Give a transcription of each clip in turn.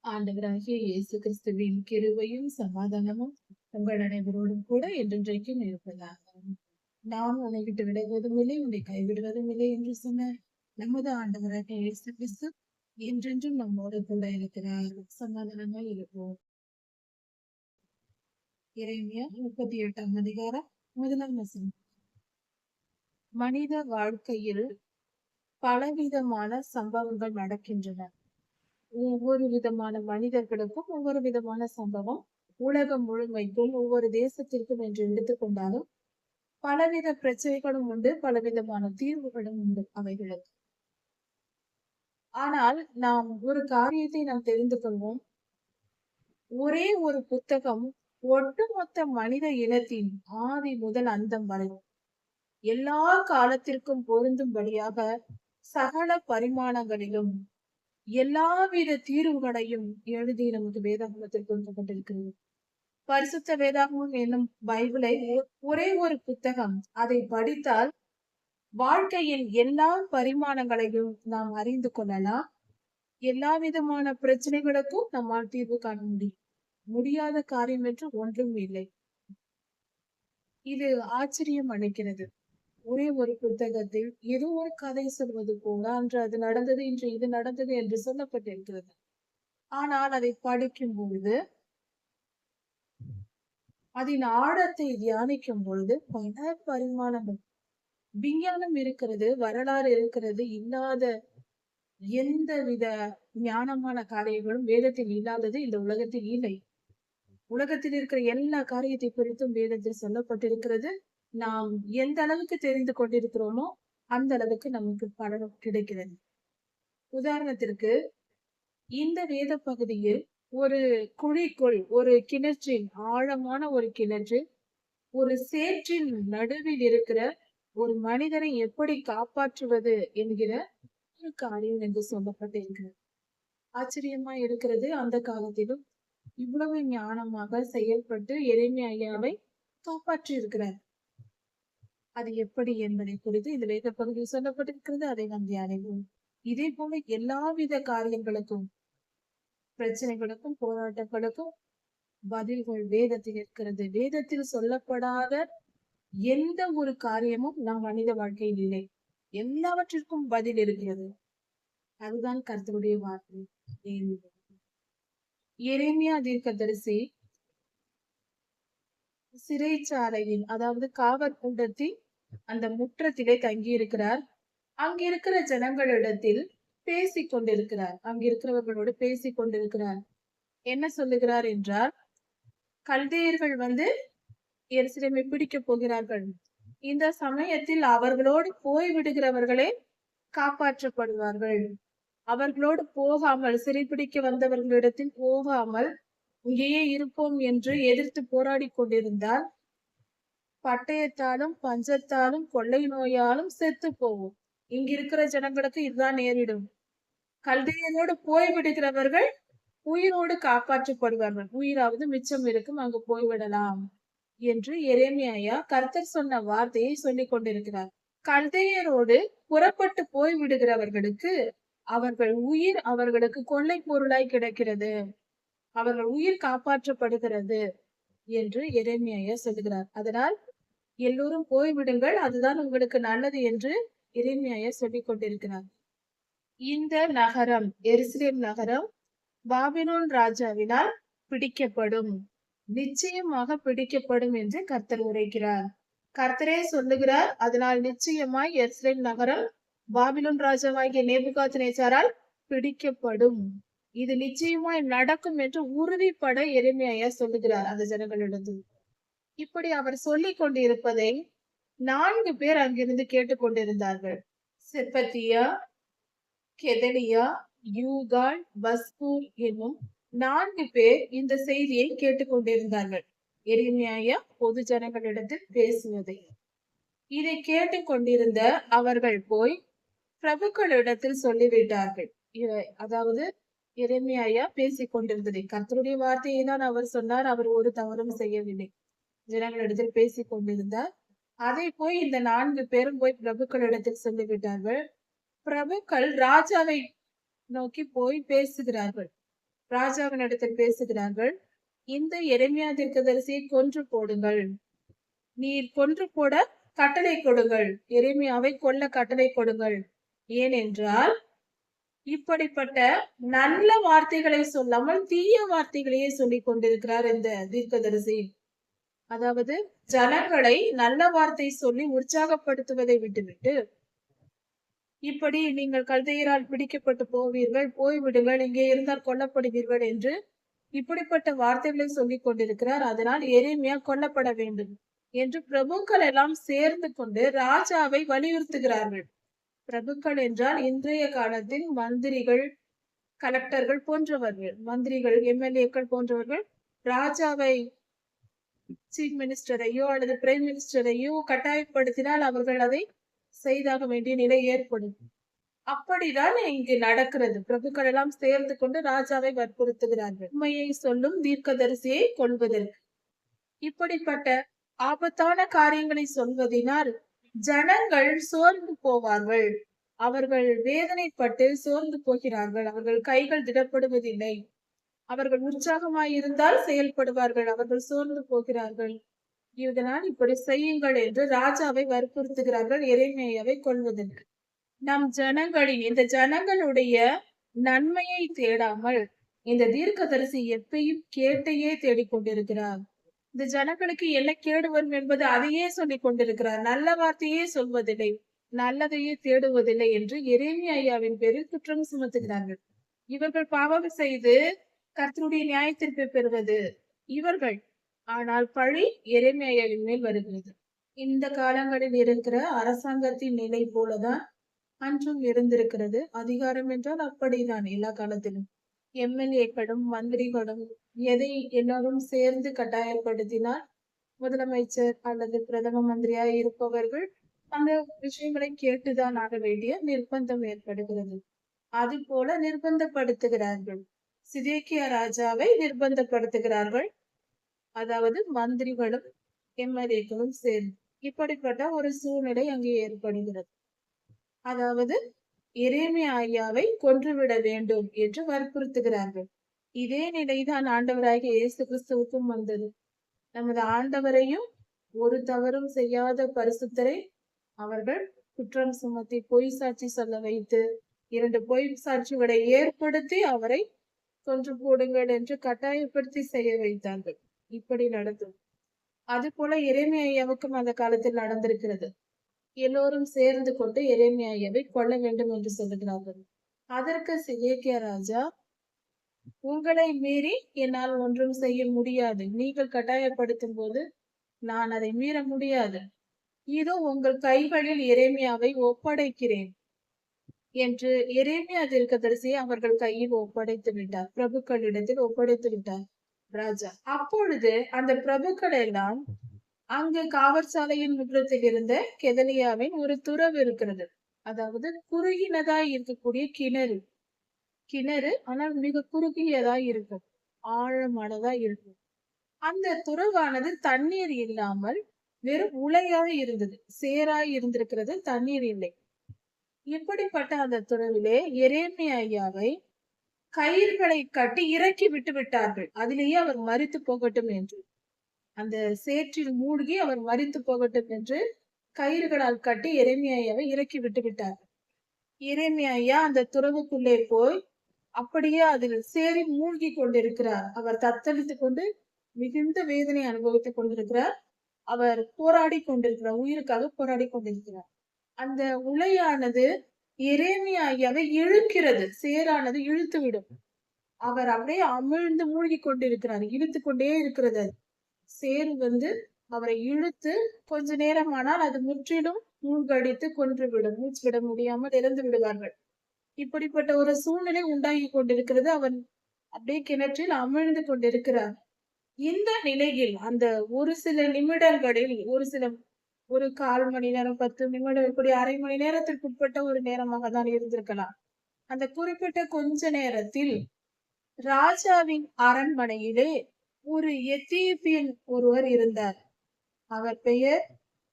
ஆண்டவராகிய இயேசு கிறிஸ்துவின் கிருபையும் சமாதானமும் உங்கள் அனைவரோடும் கூட என்றென்றைக்கும் இருப்பதாக. நான் உன்னை விட்டு விலகுவதும் இல்லை, உன்னை கைவிடுவதும் இல்லை என்று சொன்ன நமது ஆண்டவராகிய இயேசு கிறிஸ்து என்றென்றும் நம்மோடு கூட இருக்கிறார். சமாதானமாய் இருப்போம். எரேமியா 38ஆம் அதிகாரம் 1ஆம் வசனம். மனித வாழ்க்கையில் பலவிதமான சம்பவங்கள் நடக்கின்றன. ஒவ்வொரு விதமான மனிதர்களுக்கும் ஒவ்வொரு விதமான சம்பவம் உலகம் முழுமைக்கும் ஒவ்வொரு தேசத்திற்கும் என்று எடுத்துக்கொண்டாலும் பலவித பிரச்சனைகளும் உண்டு, பலவிதமான தீர்வுகளும் உண்டு அவைகளுக்கு. ஆனால் நாம் ஒரு காரியத்தை நாம் தெரிந்து கொள்வோம். ஒரே ஒரு புத்தகம் ஒட்டுமொத்த மனித இனத்தின் ஆதி முதல் அந்தம் வரை எல்லா காலத்திற்கும் பொருந்தும்படியாக சகல பரிமாணங்களிலும் எல்லாவித தீர்வுகளையும் எழுதி நமக்கு வேதாகமத்தில் கொண்டு கொண்டிருக்கிறது. பரிசுத்த வேதாகமம் என்னும் பைபிளை ஒரே ஒரு புத்தகம். அதை படித்தால் வாழ்க்கையின் எல்லா பரிமாணங்களையும் நாம் அறிந்து கொள்ளலாம். எல்லா விதமான பிரச்சனைகளுக்கும் நம்மால் தீர்வு காண முடியும். முடியாத காரியம் என்று ஒன்றும் இல்லை. இது ஆச்சரியம் அளிக்கிறது. ஒரே ஒரு புத்தகத்தில் ஏதோ ஒரு கதை சொல்வது போல அன்று அது நடந்தது, இன்று இது நடந்தது என்று சொல்லப்பட்டிருக்கிறது. ஆனால் அதை படிக்கும் பொழுது அதன் ஆழத்தை தியானிக்கும் பொழுது பல பரிமாணங்கள், விஞ்ஞானம் இருக்கிறது, வரலாறு இருக்கிறது, இல்லாத எந்த வித ஞானமான காரியங்களும் வேதத்தில் இல்லாதது இந்த உலகத்தில் இல்லை. உலகத்தில் இருக்கிற எல்லா காரியத்தை குறித்தும் வேதத்தில் சொல்லப்பட்டிருக்கிறது. நாம் எந்த அளவுக்கு தெரிந்து கொண்டிருக்கிறோமோ அந்த அளவுக்கு நமக்கு பலன் கிடைக்கிறது. உதாரணத்திற்கு இந்த வேத பகுதியில் ஒரு குழிக்குள், ஒரு கிணற்றில், ஆழமான ஒரு கிணற்று, ஒரு சேற்றின் நடுவில் இருக்கிற ஒரு மனிதனை எப்படி காப்பாற்றுவது என்கிற ஒரு காரியம் என்று சொல்லப்பட்டிருக்கிறது. ஆச்சரியமா இருக்கிறது. அந்த காலத்திலும் இவ்வளவு ஞானமாக செயல்பட்டு எரேமியா ஐயாவை காப்பாற்றி இருக்கிறார். அது எப்படி என்பதை குறித்து இந்த வேத பகுதியில் சொல்லப்பட்டிருக்கிறது. அதை நாம் தியானிப்போம். இதே போல எல்லாவித காரியங்களுக்கும், பிரச்சனைகளுக்கும், போராட்டங்களுக்கும் பதில்கள் வேதத்தில் இருக்கிறது. வேதத்தில் சொல்லப்படாத எந்த ஒரு காரியமும் நம் மனித வாழ்க்கையில் இல்லை. எல்லாவற்றிற்கும் பதில் இருக்கிறது. அதுதான் கர்த்தருடைய வார்த்தை. எரேமியா தீர்க்கதரிசி சிறைச்சாலையில், அதாவது காவல் கூடத்தில் அந்த முற்றத்திலே தங்கி இருக்கிறார். அங்கிருக்கிற ஜனங்களிடத்தில் பேசிக் கொண்டிருக்கிறார். அங்கிருக்கிறவர்களோடு பேசிக் கொண்டிருக்கிறார். என்ன சொல்லுகிறார் என்றால், கல்தேயர்கள் வந்து எருசலேமை பிடிக்கப் போகிறார்கள். இந்த சமயத்தில் அவர்களோடு போய் விடுகிறவர்களே காப்பாற்றப்படுவார்கள். அவர்களோடு போகாமல், சிறைப்பிடிக்க வந்தவர்களிடத்தில் போகாமல் இங்கேயே இருப்போம் என்று எதிர்த்து போராடி கொண்டிருந்தால் பட்டயத்தாலும், பஞ்சத்தாலும், கொள்ளை நோயாலும் செத்து போவோம். இங்க இருக்கிற ஜனங்களுக்கு இதுதான் நேரிடும். கல்தையனோடு போய் விடுகிறவர்கள் உயிரோடு காப்பாற்றப்படுவார்கள். உயிராவது மிச்சம் இருக்கும், அங்கு போய்விடலாம் என்று எரேமியா கர்த்தர் சொன்ன வார்த்தையை சொல்லிக் கொண்டிருக்கிறார். கல்தையரோடு புறப்பட்டு போய் விடுகிறவர்களுக்கு அவர்கள் உயிர் அவர்களுக்கு கொள்ளை பொருளாய் கிடைக்கிறது, அவர்கள் உயிர் காப்பாற்றப்படுகிறது என்று எரேமியா சொல்லுகிறார். அதனால் எல்லோரும் போய்விடுங்கள், அதுதான் உங்களுக்கு நல்லது என்று எரேமியா சொல்லிக் கொண்டிருக்கிறார். இந்த நகரம், எருசலேம் நகரம் பாபிலோன் ராஜாவினால் பிடிக்கப்படும், நிச்சயமாக பிடிக்கப்படும் என்று கர்த்தர் உரைக்கிறார். கர்த்தரே சொல்லுகிறார், அதனால் நிச்சயமாய் எருசலேம் நகரம் பாபிலோன் ராஜாவாகிய நேபுகாத்நேச்சாரால் பிடிக்கப்படும். இது நிச்சயமாய் நடக்கும் என்று உறுதிப்பட எரேமியா சொல்லுகிறார் அந்த ஜனங்களிடத்தில். இப்படி அவர் சொல்லிக் கொண்டிருப்பதை 4 பேர் அங்கிருந்து கேட்டுக்கொண்டிருந்தார்கள். செப்பத்தியா, கெதலியா, யூகால், பஸ்கூர் என்னும் 4 பேர் இந்த செய்தியை கேட்டுக்கொண்டிருந்தார்கள். எரேமியா பொது ஜனங்களிடத்தில் பேசுவதை. இதை கேட்டுக்கொண்டிருந்த அவர்கள் போய் பிரபுக்களிடத்தில் சொல்லிவிட்டார்கள். அதாவது எரேமியா பேசிக் கொண்டிருந்ததை, கர்த்தருடைய வார்த்தையை தான் அவர் சொன்னார். அவர் ஒரு தவறும் செய்யவில்லை. ஜனங்களிடத்தில் பேசிக் கொண்டிருந்தார். அதை போய் இந்த 4 பேரும் போய் பிரபுக்களிடத்தில் சொல்லிவிட்டார்கள். பிரபுக்கள் ராஜாவை நோக்கி போய் பேசுகிறார்கள். ராஜாவின் இடத்தில் பேசுகிறார்கள். இந்த எரேமியா தீர்க்கதரிசியை கொன்று போடுங்கள், நீர் கொன்று போட கட்டளை கொடுங்கள், எரேமியாவை கொல்ல கட்டளை கொடுங்கள். ஏனென்றால் இப்படிப்பட்ட நல்ல வார்த்தைகளை சொல்லாமல் தீய வார்த்தைகளையே சொல்லிக் கொண்டிருக்கிறார் இந்த தீர்க்கதரிசி. அதாவது ஜனங்களை நல்ல வார்த்தை சொல்லி உற்சாகப்படுத்துவதை விட்டுவிட்டு, இப்படி நீங்கள் கல்தையரால் பிடிக்கப்பட்டு போவீர்கள், போய்விடுங்கள், இங்கே இருந்தால் கொல்லப்படுவீர்கள் என்று இப்படிப்பட்ட வார்த்தைகளை சொல்லிக் கொண்டிருக்கிறார். அதனால் எரேமியா கொல்லப்பட வேண்டும் என்று பிரபுக்கள் எல்லாம் சேர்ந்து கொண்டு ராஜாவை வலியுறுத்துகிறார்கள். பிரபுக்கள் என்றால் இன்றைய காலத்தில் மந்திரிகள், கலெக்டர்கள் போன்றவர்கள், மந்திரிகள், எம்எல்ஏக்கள் போன்றவர்கள் ராஜாவை, சீஃப் மினிஸ்டரையோ அல்லது பிரைம் மினிஸ்டரையோ கட்டாயப்படுத்தினால் அவர்கள் அதை செய்தாக வேண்டிய நிலை ஏற்படும். அப்படிதான் இங்கு நடக்கிறது. பிரபுக்கள் எல்லாம் சேர்ந்து கொண்டு ராஜாவை வற்புறுத்துகிறார்கள், உண்மையை சொல்லும் தீர்க்கதரிசியை கொள்வதற்கு. இப்படிப்பட்ட ஆபத்தான காரியங்களை சொல்வதினால் ஜனங்கள் சோர்ந்து போவார்கள், அவர்கள் வேதனைப்பட்டு சோர்ந்து போகிறார்கள், அவர்கள் கைகள் திடப்படுவதில்லை, அவர்கள் உற்சாகமாய் இருந்தால் செயல்படுவார்கள், அவர்கள் சோர்ந்து போகிறார்கள். இதனால் இப்படி செய்யுங்கள் என்று ராஜாவை வற்புறுத்துகிறார்கள் எரேமியாவை கொல்வதற்கு. நம் ஜனங்களின், இந்த ஜனங்களுடைய நன்மையை தேடாமல் இந்த தீர்க்கதரிசி எப்பயும் கேட்டையே தேடிக்கொண்டிருக்கிறார். இந்த ஜனங்களுக்கு என்ன கேடு வரும் என்பது அதையே சொல்லிக் கொண்டிருக்கிறார். நல்ல வார்த்தையே சொல்வதில்லை, நல்லதையே தேடுவதில்லை என்று எரேமியா ஐயாவின் பேரில் குற்றம் சுமத்துகிறார்கள். இவர்கள் பாவம் செய்து கர்த்தருடைய நியாயத்தீர்ப்பை பெறுவது இவர்கள். ஆனால் பழி எரேமியா ஐயாவின் மேல் வருகிறது. இந்த காலங்களில் இருக்கிற அரசாங்கத்தின் நிலை போலதான் அன்றும் இருந்திருக்கிறது. அதிகாரம் என்றால் அப்படிதான் எல்லா காலத்திலும். எம்எல்ஏக்களும் மந்திரிகளும் எதை எல்லாரும் சேர்ந்து கட்டாயப்படுத்தினால் முதலமைச்சர் அல்லது பிரதம மந்திரியா இருப்பவர்கள் அந்த விஷயங்களை கேட்டுதான் ஆக வேண்டிய நிர்பந்தம் ஏற்படுகிறது. அது போல நிர்பந்தப்படுத்துகிறார்கள். சிதேக்கியா ராஜாவை நிர்பந்தப்படுத்துகிறார்கள், அதாவது மந்திரிகளும் எம்எல்ஏக்களும் சேர்ந்து. இப்படிப்பட்ட ஒரு சூழ்நிலை அங்கே ஏற்படுகிறது. அதாவது எரேமியா ஐயாவை கொன்றுவிட வேண்டும் என்று வற்புறுத்துகிறார்கள். இதே நிலைதான் ஆண்டவராகிய இயேசு கிறிஸ்துவுக்கும் வந்தது. நமது ஆண்டவரையும் ஒரு தவறும் செய்யாத பரிசுத்தரை அவர்கள் குற்றம் சுமத்தி பொய் சாட்சி சொல்ல வைத்து 2 பொய் சாட்சிகளை ஏற்படுத்தி அவரை கொன்று போடுங்கள் என்று கட்டாயப்படுத்தி செய்ய வைத்தார்கள். இப்படி நடந்தது. அது போல எரேமியா ஐயாவுக்கும் அந்த காலத்தில் நடந்திருக்கிறது. எல்லோரும் சேர்ந்து கொண்டு எரேமியா ஐயாவை கொல்ல வேண்டும் என்று சொல்லுகிறார்கள். அதற்கு சிதேக்கியா ராஜா, உங்களை மீறி என்னால் ஒன்றும் செய்ய முடியாது, நீங்கள் கட்டாயப்படுத்தும் போது நான் அதை மீற முடியாது, இதோ உங்கள் கைகளில் எரேமியாவை ஒப்படைக்கிறேன் என்று எரேமியா தீர்க்கதரிசியை அவர்கள் கையில் ஒப்படைத்து விட்டார், பிரபுக்களிடத்தில் ஒப்படைத்து விட்டார் ராஜா. அப்பொழுது அந்த பிரபுக்கள் எல்லாம் அங்கு காவற்சாலையின் முற்றத்தில் இருந்த கெதலியாவின் ஒரு துறவு இருக்கிறது. அதாவது குறுகினதாய் இருக்கக்கூடிய கிணறு, ஆனால் மிக குறுகியதாய் இருக்கும், ஆழமானதா இருக்கும். அந்த துறவானது தண்ணீர் இல்லாமல் வெறும் உலையாய் இருந்தது, சேராய் இருந்திருக்கிறது, தண்ணீர் இல்லை. இப்படிப்பட்ட அந்த துறவிலே எரேமியா ஐயாவை கயிர்களை கட்டி இறக்கி விட்டு விட்டார்கள். அதிலேயே அவர் மரித்து போகட்டும் என்று, அந்த சேற்றில் மூழ்கி அவர் மரித்து போகட்டும் என்று கயிறுகளால் கட்டி எரேமியா ஐயாவை இறக்கி விட்டு விட்டார். எரேமியா ஐயா அந்த துறவுக்குள்ளே போய் அப்படியே அதில் சேரி மூழ்கி கொண்டிருக்கிறார். அவர் தத்தளித்துக் கொண்டு மிகுந்த வேதனை அனுபவித்துக் கொண்டிருக்கிறார். அவர் போராடி கொண்டிருக்கிறார், உயிருக்காக போராடி கொண்டிருக்கிறார். அந்த உலையானது எரேமியா ஐயாவை இழுக்கிறது, சேரானது இழுத்து விடும். அவர் அப்படியே அமிழ்ந்து மூழ்கி கொண்டிருக்கிறார், இழுத்து கொண்டே இருக்கிறது. சேரு அவரை இழுத்து கொஞ்ச நேரமானால் அது முற்றிலும் மூழ்கடித்து கொன்றுவிடும், மூச்சு விட முடியாமல் இறந்து விடுவார்கள். இப்படிப்பட்ட ஒரு சூழ்நிலை உண்டாகி கொண்டிருக்கிறது. அவன் அப்படியே கிணற்றில் அமிழ்ந்து கொண்டிருக்கிறார். இந்த நிலையில் அந்த ஒரு சில நிமிடங்களில், ஒரு 1/4 மணி நேரம், 10 நிமிடம், இப்படி அரை மணி நேரத்திற்கு உட்பட்ட ஒரு நேரமாக தான் இருந்திருக்கலாம். அந்த குறிப்பிட்ட கொஞ்ச நேரத்தில் ராஜாவின் அரண்மனையிலே ஒரு எத்தியோப்பியன் ஒருவர் இருந்தார். அவர் பெயர்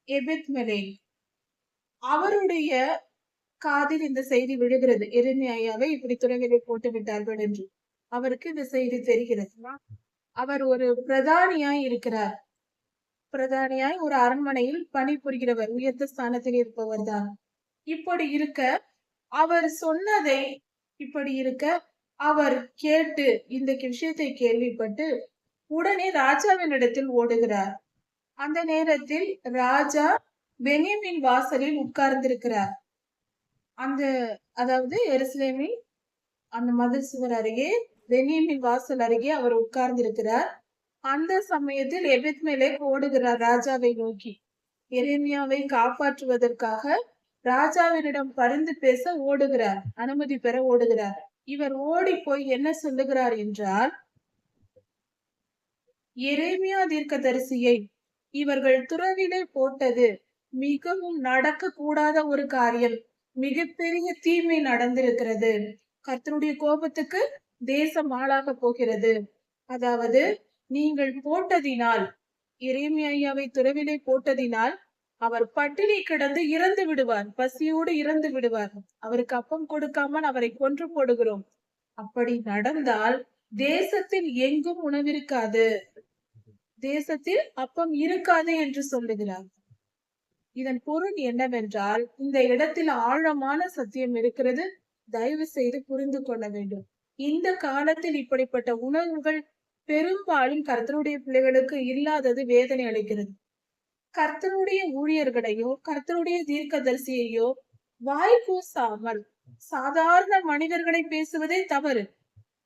எபெத்மெலேக். அவருடைய காதில் இந்த செய்தி விழுகிறது, எரேமியா ஐயாவை இப்படி துறவிலே போட்டு விட்டார்கள் என்று. அவருக்கு இந்த செய்தி தெரிகிறது. அவர் ஒரு பிரதானியாய் இருக்கிறார். பிரதானியாய் ஒரு அரண்மனையில் பணிபுரிகிறவர், உயர்ந்த ஸ்தானத்தில் இருப்பவர் தான். இப்படி இருக்க அவர் சொன்னதை இப்படி இருக்க அவர் கேட்டு இந்த விஷயத்தை கேள்விப்பட்டு உடனே ராஜாவின் இடத்தில் ஓடுகிறார். அந்த நேரத்தில் ராஜா பென்யமீன் வாசலில் உட்கார்ந்திருக்கிறார். அந்த அதாவது எருசலேமில் அந்த மதில் சுவர் அருகே பென்யமீன் வாசல் அருகே அவர் உட்கார்ந்திருக்கிறார். அந்த சமயத்தில் எபெத்மெலேக் ஓடுகிறார் ராஜாவை நோக்கி. எரேமியாவை காப்பாற்றுவதற்காக ராஜாவினிடம் பரிந்து பேச ஓடுகிறார், அனுமதி பெற ஓடுகிறார். இவர் ஓடி போய் என்ன சொல்லுகிறார் என்றால், எரேமியா தீர்க்கதரிசியை இவர்கள் துறவிலே போட்டது மிகவும் நடக்க கூடாத ஒரு காரியம், மிகப்பெரிய தீமை நடந்திருக்கிறது. கர்த்தருடைய கோபத்துக்கு தேசம் ஆளாக போகிறது. அதாவது நீங்கள் போட்டதினால், எரேமியாவை துறவிலே போட்டதினால் அவர் பட்டினி கிடந்து இறந்து விடுவார், பசியோடு இறந்து விடுவார். அவருக்கு அப்பம் கொடுக்காமல் அவரை கொன்று போடுகிறோம். அப்படி நடந்தால் தேசத்தில் எங்கும் உணவிருக்காது, தேசத்தில் அப்பம் இருக்காது என்று சொல்லுகிறார். இதன் பொருள் என்னவென்றால், இந்த இடத்தில் ஆழமான சத்தியம் இருக்கிறது. தயவு செய்து புரிந்து கொள்ள வேண்டும். இந்த காலத்தில் இப்படிப்பட்ட உணர்வுகள் பெரும்பாலும் கர்த்தருடைய பிள்ளைகளுக்கு இல்லாதது வேதனை அளிக்கிறது. கர்த்தருடைய ஊழியர்களையோ கர்த்தருடைய தீர்க்கதரிசியையோ வாய் கூசாமல் சாதாரண மனிதர்களை பேசுவதே தவறு,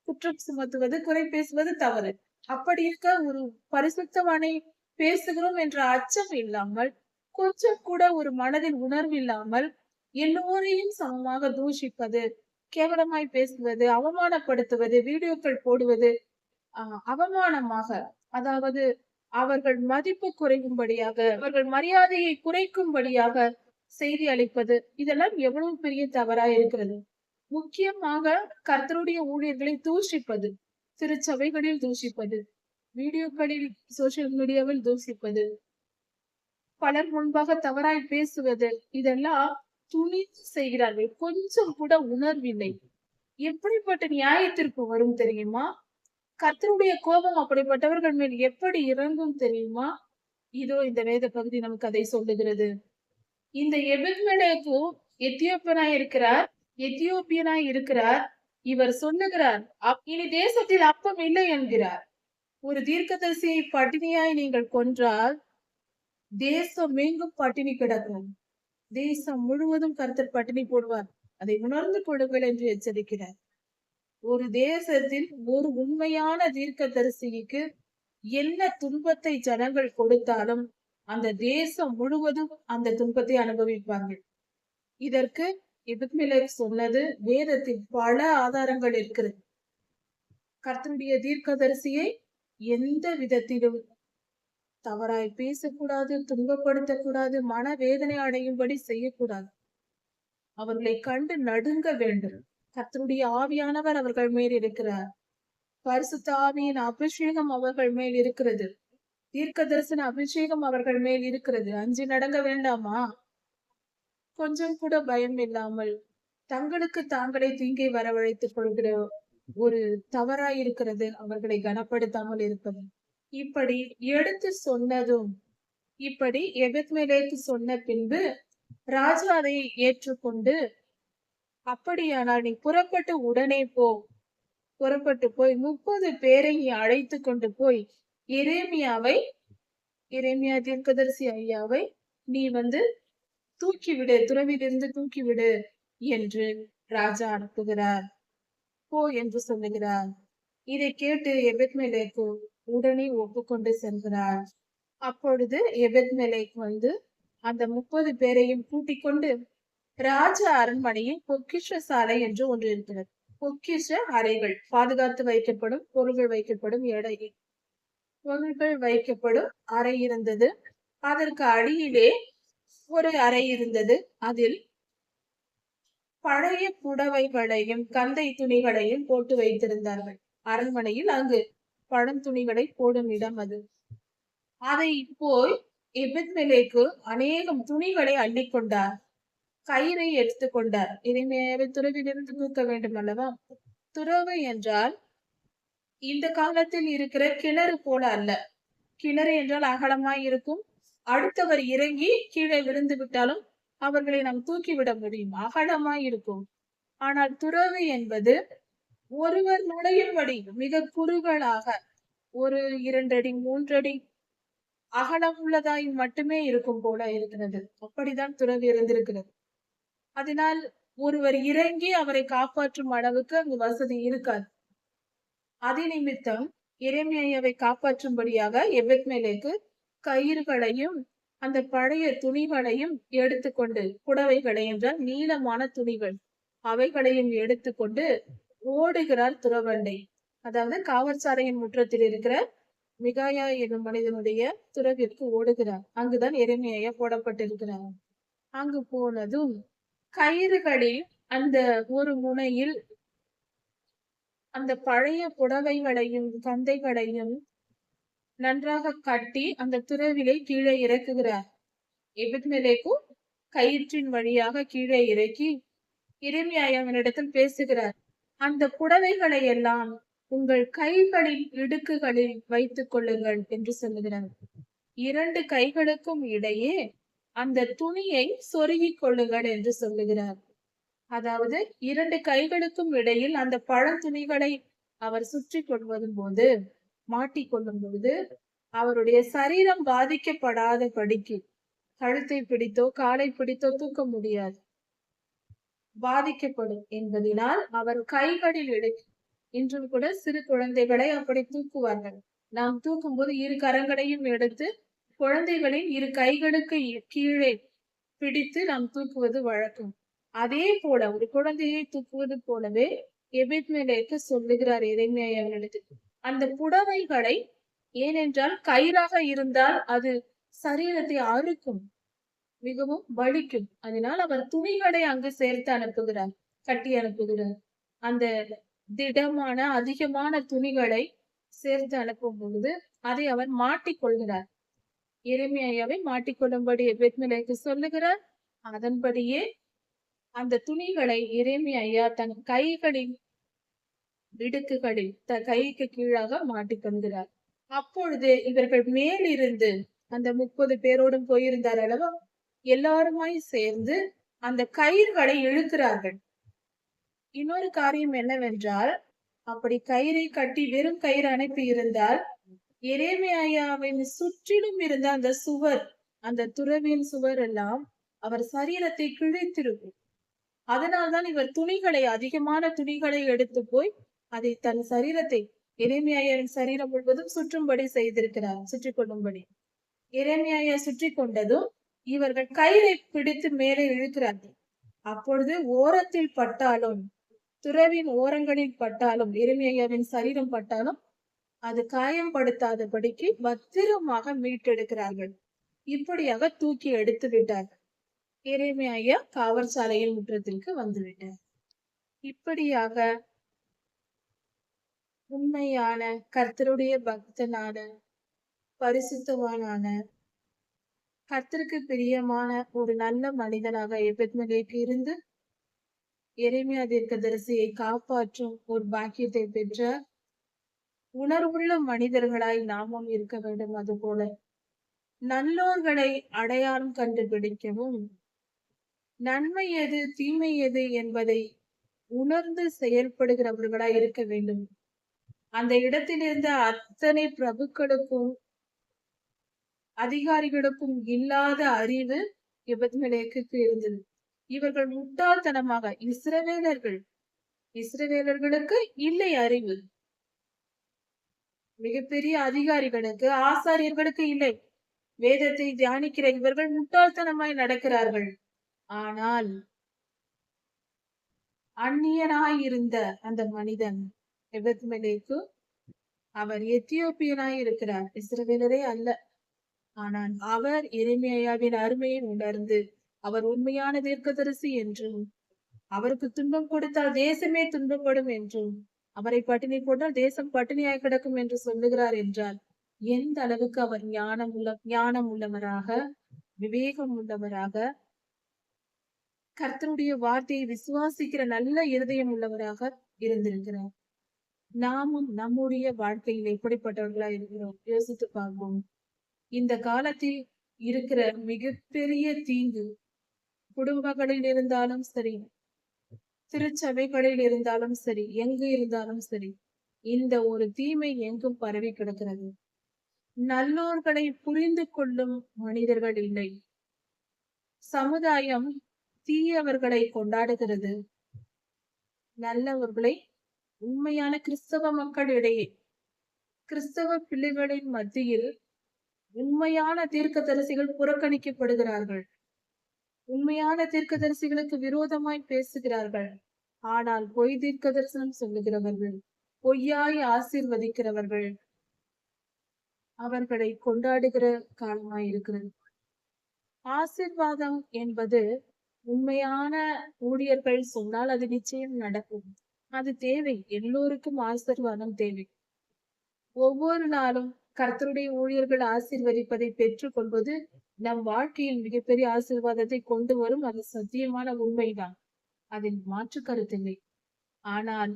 குற்றம் சுமத்துவது, குறை பேசுவது தவறு. அப்படி இருக்க ஒரு பரிசுத்தவானை பேசுகிறோம் என்ற அச்சம் இல்லாமல், கொஞ்சம் கூட ஒரு மனதில் உணர்வு இல்லாமல் எல்லோரையும் சமமாக தூஷிப்பது, கேவலமாய் பேசுவது, அவமானப்படுத்துவது, வீடியோக்கள் போடுவது, அவமானமாக, அதாவது அவர்கள் மதிப்பு குறையும்படியாக, அவர்கள் மரியாதையை குறைக்கும்படியாக செய்தி அளிப்பது, இதெல்லாம் எவ்வளவு பெரிய தவறாய் இருக்கிறது. முக்கியமாக கர்த்தருடைய ஊழியர்களை தூஷிப்பது, திருச்சபைகளில் தூஷிப்பது, வீடியோக்களில் சோசியல் மீடியாவில் தூஷிப்பது, பலர் முன்பாக தவறாய் பேசுவது, இதெல்லாம் துணிந்து செய்கிறார்கள். கொஞ்சம் கூட உணர்வில்லை. எப்படிப்பட்ட நியாயத்திற்கு வரும் தெரியுமா? கர்த்தருடைய கோபம் அப்படிப்பட்டவர்கள் மேல் எப்படி இறங்கும் தெரியுமா? இதோ இந்த வேத பகுதி நமக்கு அதை சொல்லுகிறது. இந்த எபெத்மெலேக்கு எத்தியோப்பியனாய் இருக்கிறார். இவர் சொல்லுகிறார், இனி தேசத்தில் அப்பம் இல்லை என்கிறார். ஒரு தீர்க்கதரிசியை பட்டினியாய் நீங்கள் கொன்றால் தேசம் எங்கும் பட்டினி கிடக்கும். தேசம் முழுவதும் கர்த்தர் பட்டினி போடுவார். அதை உணர்ந்து கொள்ளுங்கள் என்று எச்சரிக்கிறார். ஒரு தேசத்தில் ஒரு உண்மையான தீர்க்கதரிசிக்கு என்ன துன்பத்தை ஜனங்கள் கொடுத்தாலும் அந்த தேசம் முழுவதும் அந்த துன்பத்தை அனுபவிப்பார்கள். இதற்கு எபெத்மெலேக் சொன்னது வேதத்தில் பல ஆதாரங்கள் இருக்கிறது. கர்த்தருடைய தீர்க்கதரிசியை எந்த விதத்திலும் தவறாய் பேசக்கூடாது, துன்பப்படுத்தக்கூடாது, மனவேதனை அடையும்படி செய்யக்கூடாது. அவர்களை கண்டு நடுங்க வேண்டும். கர்த்தருடைய ஆவியானவர் அவர்கள் மேல் இருக்கிறார். பரிசுத்த ஆவியின் அபிஷேகம் அவர்கள் மேல் இருக்கிறது. தீர்க்க தரிசன அபிஷேகம் அவர்கள் மேல் இருக்கிறது. அஞ்சு நடங்க வேண்டாமா? கொஞ்சம் கூட பயம் இல்லாமல் தங்களுக்கு தாங்களே தீங்கை வரவழைத்துக் கொள்கிற ஒரு தவறாய் இருக்கிறது அவர்களை கனப்படுத்தாமல் இருப்பது. இப்படி எடுத்து சொன்னதும், இப்படி எபெத்மெலேக்கு சொன்ன பின்பு ராஜா அதை ஏற்றுக்கொண்டு, அப்படியானால் நீ புறப்பட்டு உடனே போ, புறப்பட்டு போய் 30 பேரை நீ அழைத்து கொண்டு போய் எரேமியா தீர்க்கதரிசி ஐயாவை நீ தூக்கிவிடு, துறவிலிருந்து தூக்கிவிடு என்று ராஜா அனுப்புகிறார். போ என்று சொல்லுகிறார். இதை கேட்டு எபெத்மெலேக்கு உடனே ஒப்புக்கொண்டு செல்கிறார். அப்பொழுது எபெத்மெலேக் அந்த 30 பேரையும் கூட்டிக் கொண்டு ராஜ அரண்மனையில் பொக்கிஷ சாலை என்று ஒன்று இருக்கிறது. பொக்கிஷ அறைகள், பாதுகாத்து வைக்கப்படும் பொருள்கள் வைக்கப்படும் பொருள்கள் வைக்கப்படும் அறை இருந்தது. அதற்கு அடியிலே ஒரு அறை இருந்தது. அதில் பழைய புடவைகளையும் கந்தை துணிகளையும் போட்டு வைத்திருந்தார்கள். அரண்மனையில் அங்கு பழந்துணிகளை போடும் இடம் அது. அதை போய் எபெத்மெலேக்கு அநேகம் துணிகளை அள்ளி கொண்டார். கயிறை எடுத்துக் கொண்டார். எரேமியாவை துறவிலிருந்து தூக்க வேண்டும் அல்லவா? துறவு என்றால் இந்த காலத்தில் இருக்கிற கிணறு போல அல்ல. கிணறு என்றால் அகலமாய் இருக்கும். அடுத்தவர் இறங்கி கீழே விழுந்து விட்டாலும் அவர்களை நாம் தூக்கிவிட முடியும். அகலமாய் இருக்கும். ஆனால் துறவு என்பது ஒருவர் நுழையும்படி மிக குறுகலாக ஒரு 2 அடி 3 அடி அகலம் உள்ளதாய் மட்டுமே இருக்கும் போல இருக்கிறது. அப்படிதான் துறவு இருந்திருக்கிறது. அதனால் ஒருவர் இறங்கி அவரை காப்பாற்றும் அளவுக்கு அங்கு வசதி இருக்காது. அதே நிமித்தம் எரேமியாவை காப்பாற்றும்படியாக எபெத்மெலேக்கு கயிறுகளையும் அந்த பழைய துணிகளையும் எடுத்துக்கொண்டு, புடவைகளை என்றால் நீளமான துணிகள், அவைகளையும் எடுத்துக்கொண்டு ஓடுகிறார் துறவண்டை. அதாவது காவற்சாலையின் முற்றத்தில் இருக்கிற மிகாயா என்னும் மனிதனுடைய துறவிற்கு ஓடுகிறார். அங்குதான் எரேமியா போடப்பட்டிருக்கிறார். அங்கு போனதும் கயிறுகளில் அந்த ஒரு முனையில் அந்த பழைய புடவைகளையும் கந்தைகளையும் நன்றாக கட்டி அந்த துறவிலை கீழே இறக்குகிறார். எபெத்மெலேக்கும் கயிற்றின் வழியாக கீழே இறக்கி எரேமியாவினிடத்தில் பேசுகிறார். அந்த புடவைகளை எல்லாம் உங்கள் கைகளின் இடுக்குகளில் வைத்துக் கொள்ளுங்கள் என்று சொல்லுகிறார். 2 கைகளுக்கும் இடையே அந்த துணியை சொருகிக் கொள்ளுங்கள் என்று சொல்லுகிறார். அதாவது 2 கைகளுக்கும் இடையில் அந்த பழந்துணிகளை அவர் சுற்றி கொள்வதும் போது மாட்டிக்கொள்ளும் பொழுது அவருடைய சரீரம் பாதிக்கப்படாத படிக்கு கழுத்தை பிடித்தோ காலை பிடித்தோ தூக்க முடியாது, பாதிக்கப்படும் என்பதனால் அவர் கைகளில் எடுக்கும். இன்றும் கூட சிறு குழந்தைகளை அப்படி தூக்குவார்கள். நாம் தூக்கும் போது 2 கரங்களையும் எடுத்து குழந்தைகளின் 2 கைகளுக்கு கீழே பிடித்து நாம் தூக்குவது வழக்கம். அதே போல ஒரு குழந்தையை தூக்குவது போலவே எபெத்மெலேக்கு சொல்லுகிறார் எரேமியாவினிடத்தில். அந்த புடவைகளை, ஏனென்றால் கயிறாக இருந்தால் அது சரீரத்தை அறுக்கும், மிகவும் வலிக்கும். அதனால் அவர் துணிகளை அங்கு சேர்த்து அனுப்புகிறார், கட்டி அனுப்புகிறார். அந்த திடமான அதிகமான துணிகளை சேர்த்து அனுப்பும் பொழுது அதை அவர் மாட்டிக்கொள்கிறார். எரேமியாவை மாட்டிக்கொள்ளும்படி எபெத்மெலேக்கு சொல்லுகிறார். அதன்படியே அந்த துணிகளை எரேமியா தன் கைகளின் இடுக்குகளில் கைக்கு கீழாக மாட்டிக்கொள்கிறார். அப்பொழுது இவர்கள் மேலிருந்து அந்த 30 பேரோடும் போயிருந்தார் அல்லவா, எல்லாருமாய் சேர்ந்து அந்த கயிறுகளை இழுக்கிறார்கள். இன்னொரு காரியம் என்னவென்றால், அப்படி கயிறை கட்டி வெறும் கயிறு அனுப்பி இருந்தால் எரேமியாவின் சுற்றிலும் இருந்த அந்த சுவர், அந்த துறவின் சுவர் எல்லாம் அவர் சரீரத்தை கிழித்திருக்கும். அதனால்தான் இவர் துணிகளை, அதிகமான துணிகளை எடுத்து போய் அதை தன் சரீரத்தை, எரேமியாவின் சரீரம் முழுவதும் சுற்றும்படி செய்திருக்கிறார், சுற்றி கொள்ளும்படி. எரேமியா சுற்றி கொண்டதும் இவர்கள் கயிறை பிடித்து மேலே இழுக்கிறார்கள். அப்பொழுது ஓரத்தில் பட்டாலும், துறவின் ஓரங்களில் பட்டாலும், எரேமியாவின் சரீரம் பட்டாலும் அது காயப்படுத்தாதபடிக்கு பத்திரமாக மீட்டெடுக்கிறார்கள். இப்படியாக தூக்கி எடுத்து விட்டார்கள். எரேமியா காவற்சாலையின் முற்றத்திற்கு வந்துவிட்டார். இப்படியாக உண்மையான கர்த்தருடைய பக்தனான, பரிசுத்தவானான, கர்த்தருக்கு பிரியமான ஒரு நல்ல மனிதனாக எபெத்மெலேக்கு இருந்து எரேமியா தீர்க்கதரிசியை காப்பாற்றும் ஒரு பாக்கியத்தை பெற்ற உணர்வுள்ள மனிதர்களாய் நாமும் இருக்க வேண்டும். அதுபோல நல்லோர்களை அடையாளம் கண்டுபிடிக்கவும், நன்மை எது தீமை எது என்பதை உணர்ந்து செயல்படுகிறவர்களாய் இருக்க வேண்டும். அந்த இடத்தில் இருந்த அத்தனை பிரபுக்களுக்கும் அதிகாரிகளுக்கும் இல்லாத அறிவு எபெத்மெலேக்கு இருந்தது. இவர்கள் முட்டாள்தனமாக, இஸ்ரவேலர்களுக்கு இல்லை அறிவு, மிகப்பெரிய அதிகாரிகளுக்கு, ஆசாரியர்களுக்கு இல்லை. வேதத்தை தியானிக்கிற இவர்கள் முட்டாள்தனமாய் நடக்கிறார்கள். ஆனால் அந்நியனாயிருந்த அந்த மனிதன் எபெத்மெலேக்கு, அவர் எத்தியோப்பியனாய் இருக்கிறார், இஸ்ரவேலரே அல்ல. ஆனால் அவர் எரேமியாவின் அருமையை உணர்ந்து, அவர் உண்மையான தீர்க்கதரிசி என்றும், அவருக்கு துன்பம் கொடுத்தால் தேசமே துன்பப்படும் என்றும், அவரை பட்டினி போட்டால் தேசம் பட்டினியாய் கிடக்கும் என்று சொல்லுகிறார் என்றால், எந்த அளவுக்கு அவர் ஞானம் உள்ளவராக, விவேகம் உள்ளவராக, கர்த்தருடைய வார்த்தையை விசுவாசிக்கிற நல்ல இருதயம் உள்ளவராக இருந்திருக்கிறார். நாமும் நம்முடைய வாழ்க்கையில் எப்படிப்பட்டவர்களா இருக்கிறோம் யோசித்து பார்ப்போம். இந்த காலத்தில் இருக்கிற மிகப்பெரிய தீங்கு குடும்பங்களில் இருந்தாலும் சரி, திருச்சபைகளில் இருந்தாலும் சரி, எங்கு இருந்தாலும் சரி, இந்த ஒரு தீமை எங்கும் பரவி கிடக்கிறது. நல்லோர்களை புரிந்து கொள்ளும் மனிதர்கள் இல்லை. சமுதாயம் தீயவர்களை கொண்டாடுகிறது. நல்லவர்களை உண்மையான கிறிஸ்தவ மக்களிடையே, கிறிஸ்தவ பிள்ளைகளின் மத்தியில் உண்மையான தீர்க்கதரிசிகள் புறக்கணிக்கப்படுகிறார்கள். உண்மையான தீர்க்கதரிசிகளுக்கு விரோதமாய் பேசுகிறார்கள். ஆனால் பொய் தீர்க்க தரிசனம் சொல்லுகிறவர்கள், பொய்யாய் ஆசீர்வதிக்கிறவர்கள் அவர்களை கொண்டாடுகிற காலமாய் இருக்கிறது. ஆசீர்வாதம் என்பது உண்மையான ஊழியர்கள் சொன்னால் அது நிச்சயம் நடக்கும். அது தேவை. எல்லோருக்கும் ஆசீர்வாதம் தேவை. ஒவ்வொரு நாளும் கர்த்தருடைய ஊழியர்கள் ஆசீர்வதிப்பதை பெற்றுக் கொள்வது நம் வாழ்க்கையில் மிகப்பெரிய ஆசீர்வாதத்தை கொண்டு வரும். அது சத்தியமான உண்மைதான். அதில் மாற்று கருத்தில்லை. ஆனால்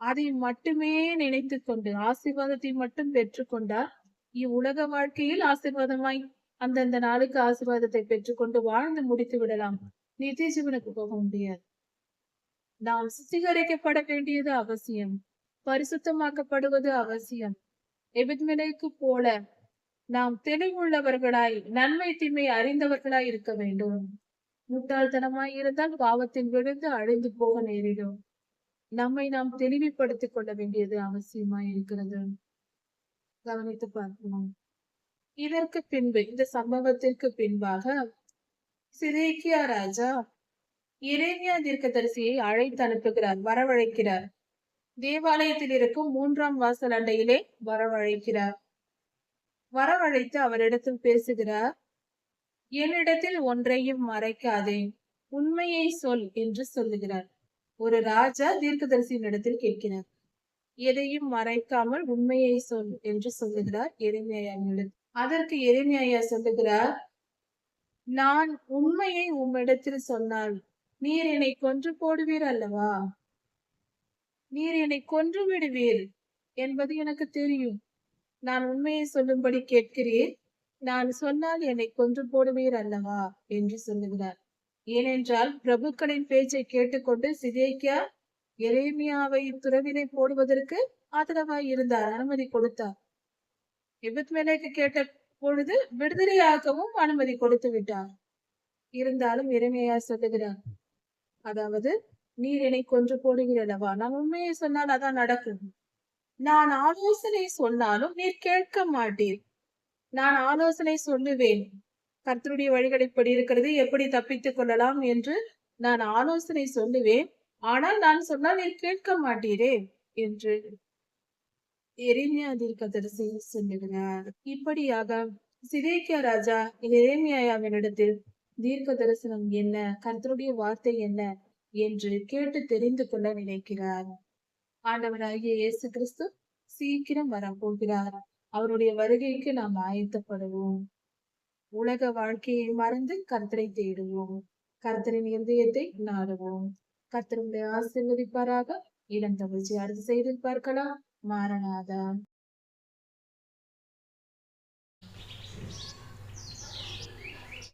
அதை மட்டுமே நினைத்து கொண்டு ஆசீர்வாதத்தை மட்டும் பெற்றுக்கொண்டால் இவ்வுலக வாழ்க்கையில் ஆசீர்வாதமாய் அந்தந்த நாளுக்கு ஆசீர்வாதத்தை பெற்றுக்கொண்டு வாழ்ந்து முடித்து விடலாம். நித்திய ஜீவனுக்கு போக முடியாது. நாம் சுத்திகரிக்கப்பட வேண்டியது அவசியம். பரிசுத்தமாக்கப்படுவது அவசியம். எபித்மெலேக்கு போல நாம் தெளிவுள்ளவர்களாய் நன்மை தீமை அறிந்தவர்களாய் இருக்க வேண்டும். முட்டாள்தனமாய் இருந்தால் பாவத்தில் விழுந்து அழிந்து போக நேரிடும். நம்மை நாம் தெளிவுபடுத்திக் கொள்ள வேண்டியது அவசியமாய் இருக்கிறது. கவனித்து பார்க்கணும். இதற்கு பின்பு, இந்த சம்பவத்திற்கு பின்பாக சிதேக்கியா ராஜா எரேமியா தீர்க்கதரிசியை அழைத்து அனுப்புகிறார், வரவழைக்கிறார். தேவாலயத்தில் இருக்கும் 3ஆம் வாசல் அண்டையிலே வரவழைக்கிறார். வரவழைத்து அவரிடத்தில் பேசுகிறார். என்னிடத்தில் ஒன்றையும் மறைக்காதே, உண்மையை சொல் என்று சொல்லுகிறார். ஒரு ராஜா தீர்க்கதரிசியின் இடத்தில் கேட்கிறார். எதையும் மறைக்காமல் உண்மையை சொல் என்று சொல்லுகிறார் எரேமியாவிடம். அதற்கு எரேமியா சொல்லுகிறார், நான் உண்மையை உம்மிடத்தில் சொன்னால் நீர் என்னை கொன்று போடுவீர் அல்லவா? நீர் என்னை கொன்று விடுவீர் என்பது எனக்கு தெரியும். நான் உண்மையை சொல்லும்படி கேட்கிறேன். நான் சொன்னால் என்னை கொன்று போடுவீர் அல்லவா என்று சொல்லுகிறார். ஏனென்றால் பிரபுக்களின் பேச்சை கேட்டுக்கொண்டு சிதேக்கியா எரேமியாவை துறவிலே போடுவதற்கு ஆதரவாய் இருந்தார், அனுமதி கொடுத்தார். எபித்மெலேக்கு கேட்ட பொழுது விடுதலையாகவும் அனுமதி கொடுத்து விட்டார். இருந்தாலும் எரேமியா சொல்லுகிறார், அதாவது நீர் என்னை கொன்று போடுகிறல்லவா, நான் உண்மையை சொன்னால் அதான் நடக்கும். நான் ஆலோசனை சொன்னாலும் நீர் கேட்க மாட்டீர். நான் ஆலோசனை சொல்லுவேன், கர்த்தருடைய வழிகள் இப்படி இருக்கிறது, எப்படி தப்பித்துக் கொள்ளலாம் என்று நான் ஆலோசனை சொல்லுவேன். ஆனால் நான் சொன்னால் நீர் கேட்க மாட்டீரே என்று எரேமியா தீர்க்கதரிசி சொல்லுகிறார். இப்படியாக சிதேக்கியா ராஜா எரேமியாவினிடத்தில் தீர்க்க தரிசனம் என்ன, கர்த்தருடைய வார்த்தை என்ன என்று கேட்டு தெரிந்து கொள்ள நினைக்கிறார். ஆண்டவராகிய இயேசு கிறிஸ்து சீக்கிரம் வரப்போகிறார். அவருடைய வருகைக்கு நாம் ஆயத்தப்படுவோம். உலக வாழ்க்கையை மறந்து கர்த்தரை தேடுவோம். கர்த்தரின் இருதயத்தை நாடுவோம். கர்த்தருடைய ஆசீர்வதிப்பாராக. இளம் தமிழ்ச்சி அடுத்து செய்து பார்க்கலாம். மாரநாதா.